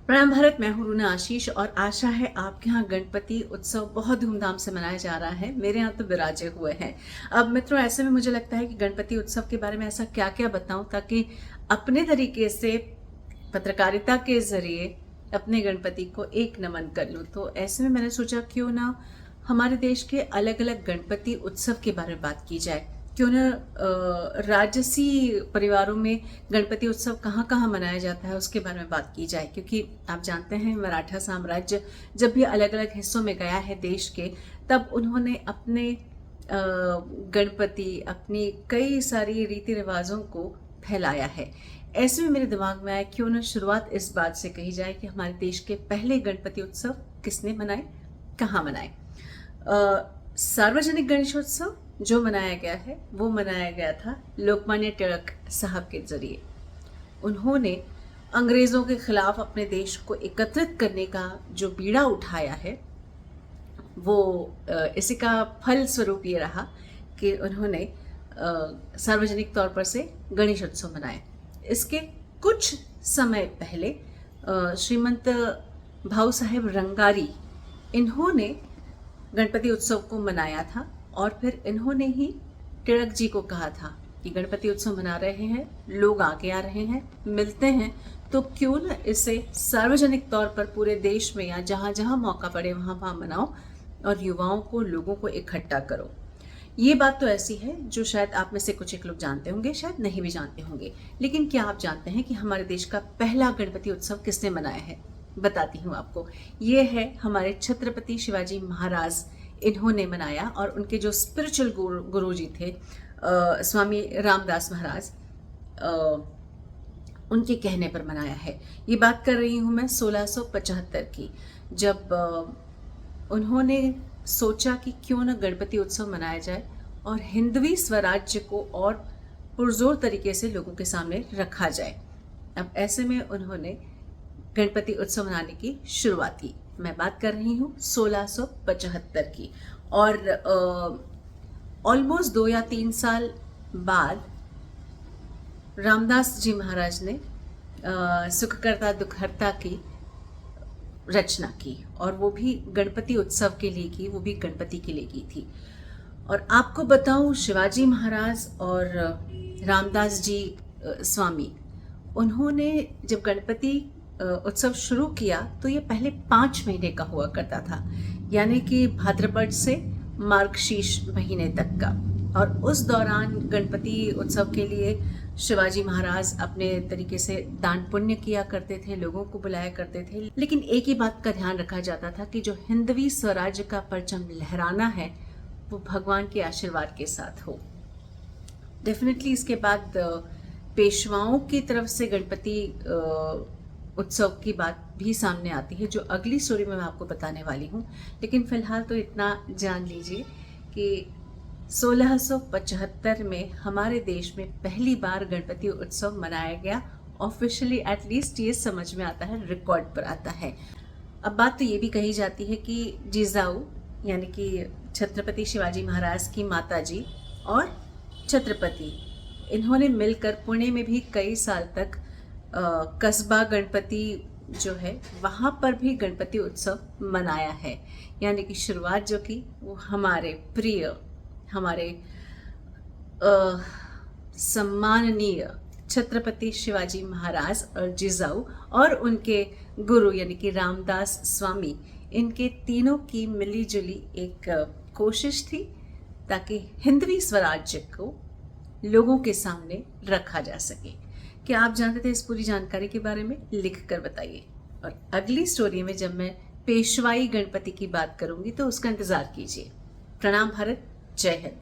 प्रणाम भारत। मैं हूं रूना आशीष और आशा है आपके यहाँ गणपति उत्सव बहुत धूमधाम से मनाया जा रहा है। मेरे यहाँ तो विराजे हुए हैं। अब मित्रों, ऐसे में मुझे लगता है कि गणपति उत्सव के बारे में ऐसा क्या क्या बताऊं ताकि अपने तरीके से पत्रकारिता के जरिए अपने गणपति को एक नमन कर लूं। तो ऐसे में मैंने सोचा क्यों ना हमारे देश के अलग अलग गणपति उत्सव के बारे में बात की जाए। क्यों ना राजसी परिवारों में गणपति उत्सव कहाँ कहाँ मनाया जाता है उसके बारे में बात की जाए, क्योंकि आप जानते हैं मराठा साम्राज्य जब भी अलग अलग हिस्सों में गया है देश के, तब उन्होंने अपने गणपति, अपनी कई सारी रीति रिवाजों को फैलाया है। ऐसे में मेरे दिमाग में आया क्यों ना शुरुआत इस बात से कही जाए कि हमारे देश के पहले गणपति उत्सव किसने मनाए, कहाँ मनाए। सार्वजनिक गणेशोत्सव जो मनाया गया है वो मनाया गया था लोकमान्य तिलक साहब के जरिए। उन्होंने अंग्रेज़ों के खिलाफ अपने देश को एकत्रित करने का जो बीड़ा उठाया है वो इसी का फल स्वरूप ये रहा कि उन्होंने सार्वजनिक तौर पर से गणेश उत्सव मनाए। इसके कुछ समय पहले श्रीमंत भाऊ साहेब रंगारी, इन्होंने गणपति उत्सव को मनाया था और फिर इन्होंने ही तिलक जी को कहा था कि गणपति उत्सव मना रहे हैं, लोग आगे आ रहे हैं, मिलते हैं, तो क्यों न इसे सार्वजनिक तौर पर पूरे देश में या जहाँ जहाँ मौका पड़े वहाँ वहाँ मनाओ और युवाओं को, लोगों को इकट्ठा करो। ये बात तो ऐसी है जो शायद आप में से कुछ एक लोग जानते होंगे, शायद नहीं भी जानते होंगे। लेकिन क्या आप जानते हैं कि हमारे देश का पहला गणपति उत्सव किसने मनाया है? बताती हूँ आपको। ये है हमारे छत्रपति शिवाजी महाराज, इन्होंने मनाया। और उनके जो स्पिरिचुअल गुरु जी थे स्वामी रामदास महाराज, उनके कहने पर मनाया है। ये बात कर रही हूँ मैं 1675 की, जब उन्होंने सोचा कि क्यों न गणपति उत्सव मनाया जाए और हिंदवी स्वराज्य को और पुरजोर तरीके से लोगों के सामने रखा जाए। अब ऐसे में उन्होंने गणपति उत्सव मनाने की शुरुआत की। मैं बात कर रही हूँ 1675 की। और ऑलमोस्ट 2 या 3 साल बाद रामदास जी महाराज ने सुखकर्ता दुखहर्ता की रचना की, और वो भी गणपति उत्सव के लिए की, वो भी गणपति के लिए की थी। और आपको बताऊं, शिवाजी महाराज और रामदास जी स्वामी, उन्होंने जब गणपति उत्सव शुरू किया तो ये पहले 5 महीने का हुआ करता था, यानी कि भाद्रपद से मार्गशीर्ष महीने तक का। और उस दौरान गणपति उत्सव के लिए शिवाजी महाराज अपने तरीके से दान पुण्य किया करते थे, लोगों को बुलाया करते थे। लेकिन एक ही बात का ध्यान रखा जाता था कि जो हिंदवी स्वराज्य का परचम लहराना है वो भगवान के आशीर्वाद के साथ हो। डेफिनेटली इसके बाद पेशवाओं की तरफ से गणपति उत्सव की बात भी सामने आती है, जो अगली स्टोरी में मैं आपको बताने वाली हूँ। लेकिन फिलहाल तो इतना जान लीजिए कि 1675 में हमारे देश में पहली बार गणपति उत्सव मनाया गया ऑफिशियली। एटलीस्ट ये समझ में आता है, रिकॉर्ड पर आता है। अब बात तो ये भी कही जाती है कि जिजाऊ यानी कि छत्रपति शिवाजी महाराज की माता जी और छत्रपति, इन्होंने मिलकर पुणे में भी कई साल तक कस्बा गणपति जो है वहाँ पर भी गणपति उत्सव मनाया है। यानी कि शुरुआत जो की वो हमारे प्रिय, हमारे सम्माननीय छत्रपति शिवाजी महाराज और जिजाऊ और उनके गुरु यानी कि रामदास स्वामी, इनके तीनों की मिली जुली एक कोशिश थी ताकि हिंदवी स्वराज्य को लोगों के सामने रखा जा सके। क्या आप जानते थे इस पूरी जानकारी के बारे में? लिख कर बताइए। और अगली स्टोरी में जब मैं पेशवाई गणपति की बात करूंगी तो उसका इंतजार कीजिए। प्रणाम भारत, जय हिंद।